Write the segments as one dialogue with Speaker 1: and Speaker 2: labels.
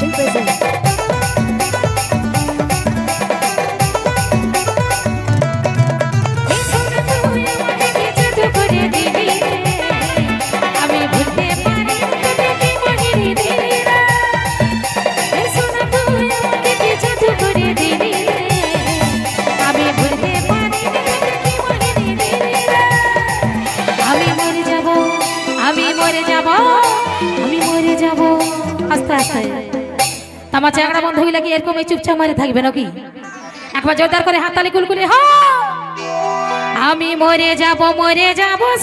Speaker 1: Production presents. আস্তে আস্তে তামা চ্যাংড়া বন্ধ হইলে কি এরকম এই চুপচাপ মারে থাকবে নাকি? একবার জোরদার করে হাততালি কুলকুলি হ। আমি মরে যাব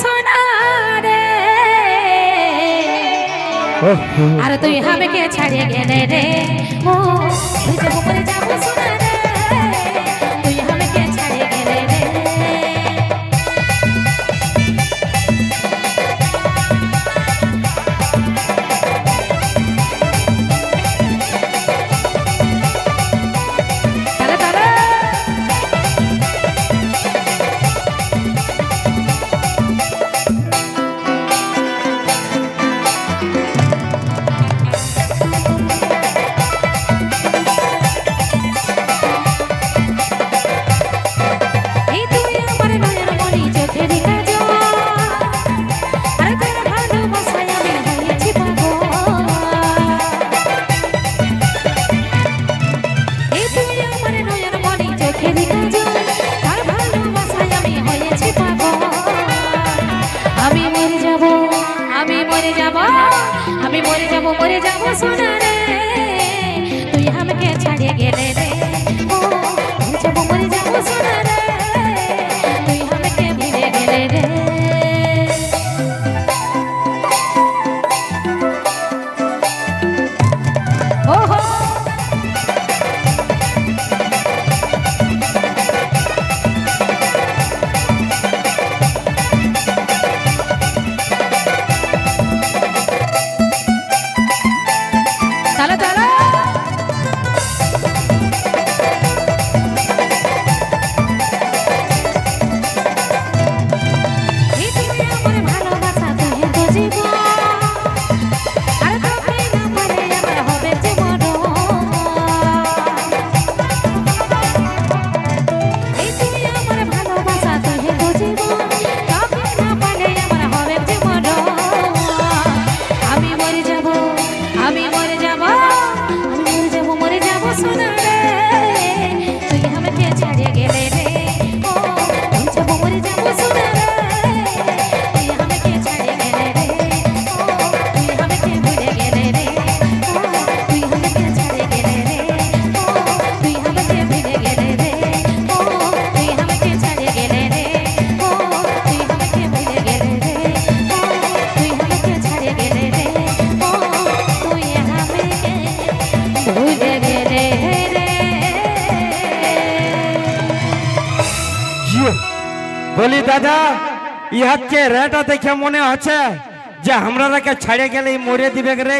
Speaker 1: সোনা রে, আর তুই আমাকে ছাড়িয়ে গেলে রে। ও মরে যাব সোনা রে, তুই আমাকে ছাড়িয়ে গেলে রে। মরে যাব সোনা রে, তুই আমাকে ছাড়িয়ে গেলে রে। ও মরে যাব সোনা রে, তুই আমাকে ভুলে গেলে রে। ওহো
Speaker 2: বলি দাদা, ইহাকে রেটা দেখে মনে হচ্ছে যে আমরা ছাড়ে গেলে মরে দিবে রে।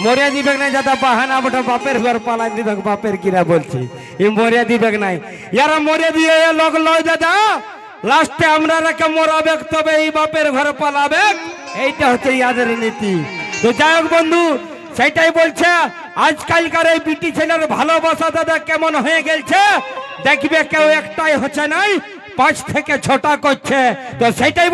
Speaker 2: মরে দিবে না দাদা, বাহানা বটে বাপের ঘর পালাই দিবে। বাপের কিরা বলছি ই মরে দিবে নাই, ইয়ারা মরে দিয়ে লোক লয় দাদা। লাস্টে আমরা মরাবে, তবে এই বাপের ঘর পালাবে। এইটা হচ্ছে ইয়াদের নীতি। তো যাই হোক বন্ধু, সেটাই বলছে আজকালকার এই বিটি ছেলের ভালোবাসা দাদা কেমন হয়ে গেছে দেখবে। কেউ একটাই হচ্ছে নাই, 5 থেকে 6টা করছে। তো সেটাই